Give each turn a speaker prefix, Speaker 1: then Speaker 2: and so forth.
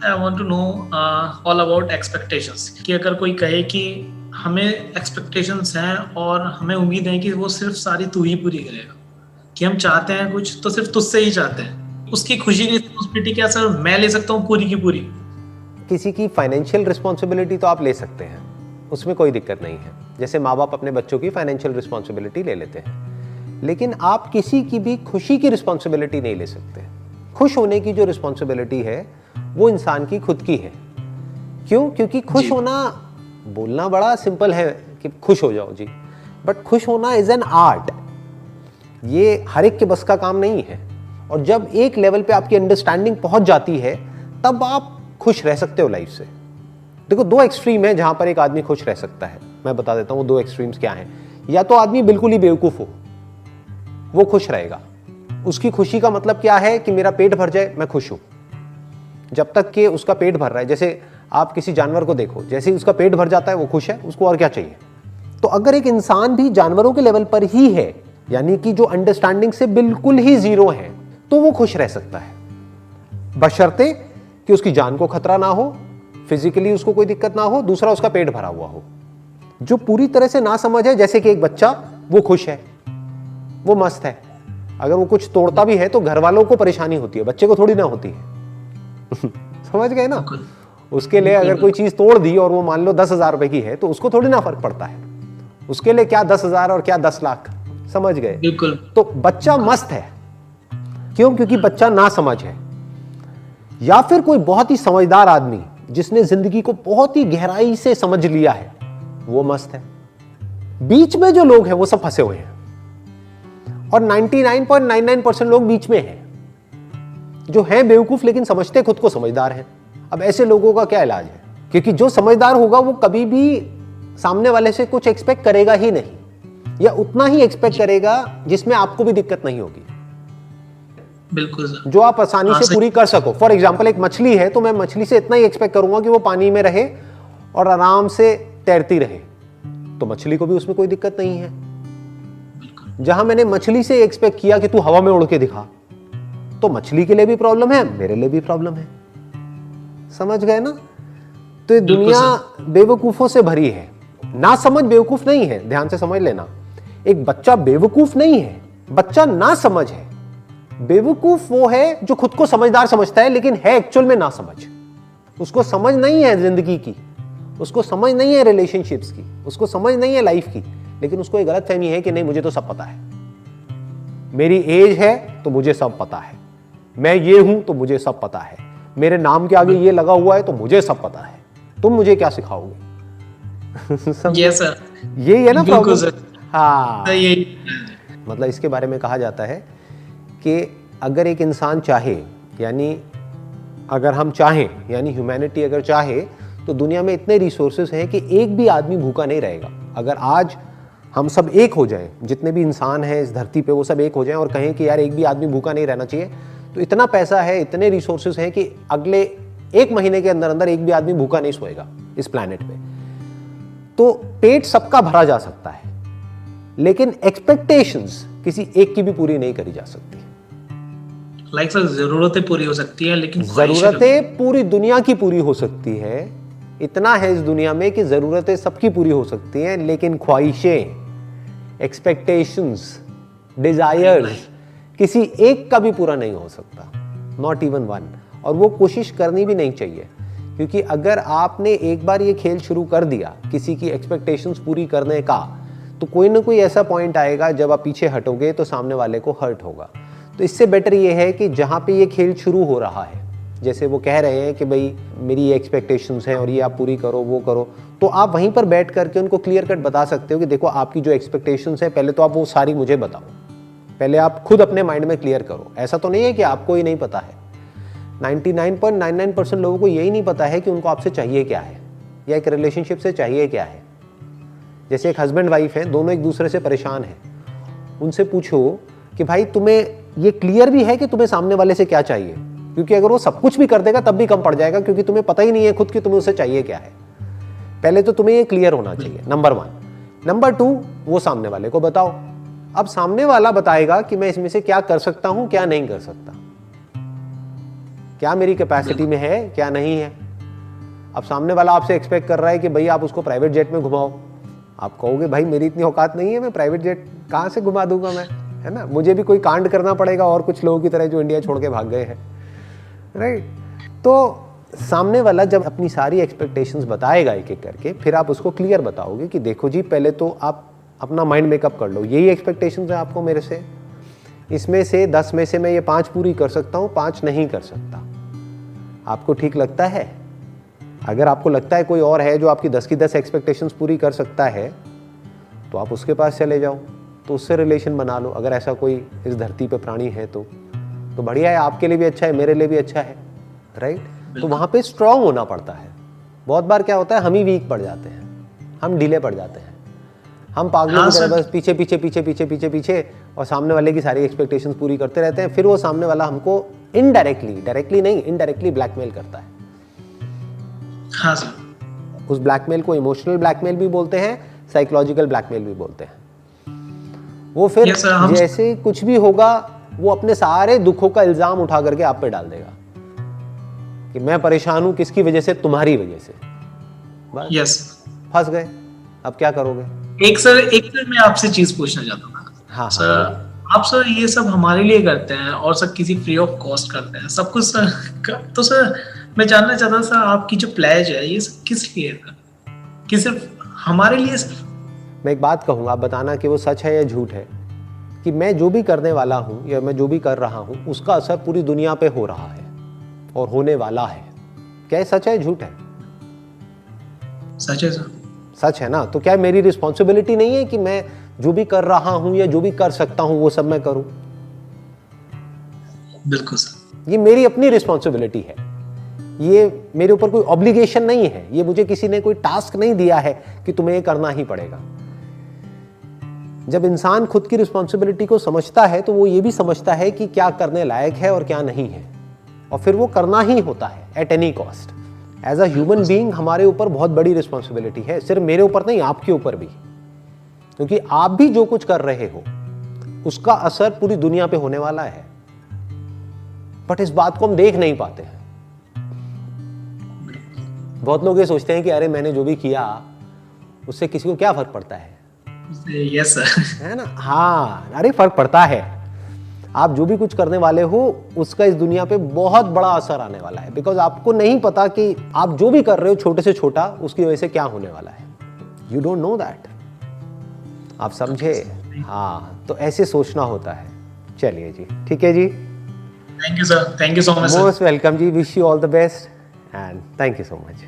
Speaker 1: I want to know all about expectations, कि अगर कोई कहे कि हमें एक्सपेक्टेशंस हैं और हमें उम्मीद है कि वो सिर्फ सारी तू ही पूरी करेगा, कि हम चाहते हैं कुछ तो सिर्फ तुझसे ही चाहते हैं, उसकी खुशी की रिस्पॉन्सिबिलिटी क्या सर मैं ले सकता हूँ पूरी की पूरी?
Speaker 2: किसी की फाइनेंशियल रिस्पॉन्सिबिलिटी तो आप ले सकते हैं, उसमें कोई दिक्कत नहीं है। जैसे माँ बाप अपने बच्चों की फाइनेंशियल रिस्पॉन्सिबिलिटी ले लेते हैं, लेकिन आप किसी की भी खुशी की रिस्पॉन्सिबिलिटी नहीं ले सकते। खुश होने की जो रिस्पॉन्सिबिलिटी है वो इंसान की खुद की है। क्यों? क्योंकि खुश होना, बोलना बड़ा सिंपल है कि खुश हो जाओ जी, बट खुश होना इज एन आर्ट। ये हर एक के बस का काम नहीं है। और जब एक लेवल पे आपकी अंडरस्टैंडिंग पहुंच जाती है तब आप खुश रह सकते हो लाइफ से। देखो, दो एक्सट्रीम है जहां पर एक आदमी खुश रह सकता है। मैं बता देता हूं वो दो एक्सट्रीम्स क्या हैं। या तो आदमी बिल्कुल ही बेवकूफ हो, वो खुश रहेगा। उसकी खुशी का मतलब क्या है कि मेरा पेट भर जाए, मैं खुश हूं। जब तक कि उसका पेट भर रहा है, जैसे आप किसी जानवर को देखो, जैसे ही उसका पेट भर जाता है वो खुश है, उसको और क्या चाहिए। तो अगर एक इंसान भी जानवरों के लेवल पर ही है, यानी कि जो अंडरस्टैंडिंग से बिल्कुल ही जीरो है, तो वो खुश रह सकता है, बशर्ते कि उसकी जान को खतरा ना हो, फिजिकली उसको कोई दिक्कत ना हो, दूसरा उसका पेट भरा हुआ हो। जो पूरी तरह से ना समझ है, जैसे कि एक बच्चा, वो खुश है, वो मस्त है। अगर वो कुछ तोड़ता भी है तो घर वालों को परेशानी होती है, बच्चे को थोड़ी ना होती है। समझ गए ना? उसके लिए अगर कोई चीज तोड़ दी और वो मान लो 10,000 रुपए की है तो उसको थोड़ी ना फर्क पड़ता है। उसके लिए क्या 10,000 और क्या 10 लाख, समझ गए?
Speaker 1: बिल्कुल।
Speaker 2: तो बच्चा मस्त है। क्यों? क्योंकि बच्चा ना समझ है। या फिर कोई बहुत ही समझदार आदमी जिसने जिंदगी को बहुत ही गहराई से समझ लिया है, वो मस्त है। बीच में जो लोग हैं वो सब फंसे हुए हैं, और 99.99% लोग बीच में हैं, जो हैं बेवकूफ लेकिन समझते खुद को समझदार हैं। अब ऐसे लोगों का क्या इलाज है? क्योंकि जो समझदार होगा वो कभी भी सामने वाले से कुछ एक्सपेक्ट करेगा ही नहीं, या उतना ही एक्सपेक्ट करेगा जिसमें आपको भी दिक्कत नहीं होगी।
Speaker 1: बिल्कुल सर।
Speaker 2: जो आप आसानी से पूरी कर सको। फॉर एग्जाम्पल, एक मछली है तो मैं मछली से इतना ही एक्सपेक्ट करूंगा कि वो पानी में रहे और आराम से तैरती रहे, तो मछली को भी उसमें कोई दिक्कत नहीं है। जहां मैंने मछली से एक्सपेक्ट किया कि तू हवा में उड़ के दिखा, तो मछली के लिए भी प्रॉब्लम है, मेरे लिए भी प्रॉब्लम है। समझ गए ना? तो ये दुनिया बेवकूफों से भरी है। ना समझ बेवकूफ नहीं है, ध्यान से समझ लेना। एक बच्चा बेवकूफ नहीं है, बच्चा ना समझ है। बेवकूफ वो है जो खुद को समझदार समझता है लेकिन है एक्चुअल में ना समझ। उसको समझ नहीं है जिंदगी की, उसको समझ नहीं है रिलेशनशिप्स की, उसको समझ नहीं है लाइफ की, लेकिन उसको एक गलतफहमी है कि नहीं, मुझे तो सब पता है, मेरी एज है तो मुझे सब पता है, मैं ये हूं तो मुझे सब पता है, मेरे नाम के आगे ये लगा हुआ है तो मुझे सब पता है, तुम मुझे क्या सिखाओगे?
Speaker 1: यस सर,
Speaker 2: ये है ना
Speaker 1: बिल्कुल
Speaker 2: प्रॉब्लम।
Speaker 1: सर।
Speaker 2: हाँ,
Speaker 1: ये
Speaker 2: मतलब इसके बारे में कहा जाता है कि अगर एक इंसान चाहे, यानी अगर हम चाहें, यानी ह्यूमैनिटी अगर चाहे, तो दुनिया में इतने रिसोर्सेज हैं कि एक भी आदमी भूखा नहीं रहेगा। अगर आज हम सब एक हो जाएं, जितने भी इंसान हैं इस धरती पे वो सब एक हो जाएं और कहें कि यार एक भी आदमी भूखा नहीं रहना चाहिए, तो इतना पैसा है, इतने रिसोर्सेज हैं कि अगले 1 महीने के अंदर अंदर एक भी आदमी भूखा नहीं सोएगा इस प्लैनेट पे। तो पेट सबका भरा जा सकता है, लेकिन एक्सपेक्टेशंस किसी एक की भी पूरी नहीं करी जा सकती।
Speaker 1: लाइक सर, जरूरतें पूरी हो सकती है लेकिन
Speaker 2: जरूरतें पूरी दुनिया की पूरी हो सकती है। इतना है इस दुनिया में कि जरूरतें सबकी पूरी हो सकती हैं, लेकिन ख्वाहिशें, एक्सपेक्टेशंस, डिजायर्स किसी एक का भी पूरा नहीं हो सकता, नॉट इवन वन। और वो कोशिश करनी भी नहीं चाहिए, क्योंकि अगर आपने एक बार ये खेल शुरू कर दिया किसी की एक्सपेक्टेशंस पूरी करने का, तो कोई ना कोई ऐसा पॉइंट आएगा जब आप पीछे हटोगे तो सामने वाले को हर्ट होगा। तो इससे बेटर ये है कि जहाँ पे ये खेल शुरू हो रहा है, जैसे वो कह रहे हैं कि भाई मेरी ये एक्सपेक्टेशंस हैं और ये आप पूरी करो, वो करो, तो आप वहीं पर बैठ करके उनको क्लियर कट बता सकते हो कि देखो आपकी जो एक्सपेक्टेशंस है, पहले तो आप वो सारी मुझे बताओ, पहले आप खुद अपने माइंड में क्लियर करो। ऐसा तो नहीं है कि आपको ही नहीं पता है। 99.99% लोगों को यही नहीं पता है कि उनको आपसे चाहिए क्या है, या एक रिलेशनशिप से चाहिए क्या है। जैसे एक हस्बैंड वाइफ है, दोनों एक दूसरे से परेशान हैं, उनसे पूछो कि भाई तुम्हें ये क्लियर भी है कि तुम्हें सामने वाले से क्या चाहिए, क्योंकि अगर वो सब कुछ भी कर देगा तब भी कम पड़ जाएगा, क्योंकि तुम्हें पता ही नहीं है खुद कि तुम्हें उससे चाहिए क्या है। पहले तो तुम्हें ये क्लियर होना चाहिए, नंबर 1। नंबर 2, वो सामने वाले को बताओ। अब सामने वाला बताएगा कि मैं इसमें से क्या कर सकता हूं, क्या नहीं कर सकता। क्या मेरी कैपेसिटी में है, क्या नहीं है। अब सामने वाला आपसे एक्सपेक्ट कर रहा है कि भाई आप उसको प्राइवेट जेट में घुमाओ, आप कहोगे भाई मेरी इतनी औकात नहीं है, मैं प्राइवेट जेट कहाँ से घुमा दूंगा मैं, है ना, मुझे भी कोई कांड करना पड़ेगा और कुछ लोगों की तरह जो इंडिया छोड़ के भाग गए हैं, राइट। तो सामने वाला जब अपनी सारी एक्सपेक्टेशंस बताएगा एक एक करके, फिर आप उसको क्लियर बताओगे कि देखो जी पहले तो आप अपना माइंड मेकअप कर लो, यही एक्सपेक्टेशंस है आपको मेरे से, इसमें से 10 में से मैं ये 5 पूरी कर सकता हूँ, 5 नहीं कर सकता। आपको ठीक लगता है? अगर आपको लगता है कोई और है जो आपकी 10 की 10 एक्सपेक्टेशंस पूरी कर सकता है तो आप उसके पास चले जाओ, तो उससे रिलेशन बना लो। अगर ऐसा कोई इस धरती पे प्राणी है तो बढ़िया है, आपके लिए भी अच्छा है, मेरे लिए भी अच्छा है, राइट। तो वहाँ पे स्ट्रांग होना पड़ता है। बहुत बार क्या होता है, हम ही वीक पड़ जाते हैं, हम ढीले पड़ जाते हैं, हम पागलों की तरह बस पीछे पीछे पीछे पीछे पीछे पीछे और सामने वाले की सारी एक्सपेक्टेशंस पूरी करते रहते हैं। फिर वो सामने वाला हमको इनडायरेक्टली, डायरेक्टली नहीं, इनडायरेक्टली ब्लैकमेल करता है।
Speaker 1: हाँ सर।
Speaker 2: उस ब्लैकमेल को इमोशनल ब्लैकमेल भी बोलते हैं, साइकोलॉजिकल ब्लैकमेल भी बोलते हैं। वो फिर जैसे कुछ भी होगा वो अपने सारे दुखों का इल्जाम उठा करके आप पे डाल देगा कि मैं परेशान हूं किसकी वजह से, तुम्हारी वजह से। बस
Speaker 1: यस,
Speaker 2: फंस गए, अब क्या करोगे।
Speaker 1: एक सर मैं आपसे चीज पूछना चाहता हूँ।
Speaker 2: हाँ
Speaker 1: सर आप सर ये सब हमारे लिए करते हैं और सर किसी फ्री ऑफ कॉस्ट करते हैं सब कुछ सर, तो सर मैं जानना चाहता हूँ सर आपकी जो प्लेज है ये सब किस लिए है, कि सिर्फ हमारे लिए?
Speaker 2: मैं एक बात कहूँगा, आप बताना कि वो सच है या झूठ है, कि मैं जो भी करने वाला हूँ या मैं जो भी कर रहा हूँ उसका असर पूरी दुनिया पे हो रहा है और होने वाला है। क्या ये सच है झूठ है?
Speaker 1: सच है सर।
Speaker 2: सच है ना, तो क्या मेरी रिस्पॉन्सिबिलिटी नहीं है कि मैं जो भी कर रहा हूं या जो भी कर सकता हूं वो सब मैं करूं?
Speaker 1: बिल्कुल सर।
Speaker 2: ये मेरी अपनी रिस्पॉन्सिबिलिटी है, ये मेरे ऊपर कोई ऑब्लिगेशन नहीं है, ये मुझे किसी ने कोई टास्क नहीं दिया है कि तुम्हें ये करना ही पड़ेगा। जब इंसान खुद की रिस्पॉन्सिबिलिटी को समझता है तो वो ये भी समझता है कि क्या करने लायक है और क्या नहीं है, और फिर वो करना ही होता है at any cost. As a human being हमारे ऊपर बहुत बड़ी रिस्पॉन्सिबिलिटी है, सिर्फ मेरे ऊपर नहीं, आपके ऊपर भी, क्योंकि आप भी जो कुछ कर रहे हो उसका असर पूरी दुनिया पे होने वाला है। बट इस बात को हम देख नहीं पाते हैं। बहुत लोग ये सोचते हैं कि अरे मैंने जो भी किया उससे किसी को क्या फर्क पड़ता है।
Speaker 1: यस सर,
Speaker 2: है ना, हाँ, अरे फर्क पड़ता है। आप जो भी कुछ करने वाले हो उसका इस दुनिया पे बहुत बड़ा असर आने वाला है, बिकॉज आपको नहीं पता कि आप जो भी कर रहे हो छोटे से छोटा उसकी वजह से क्या होने वाला है। You don't know that. आप समझे? हाँ, तो ऐसे सोचना होता है। चलिए जी, ठीक है जी,
Speaker 1: thank you sir, thank you so much.
Speaker 2: Most welcome जी, wish you all the best and thank you so much.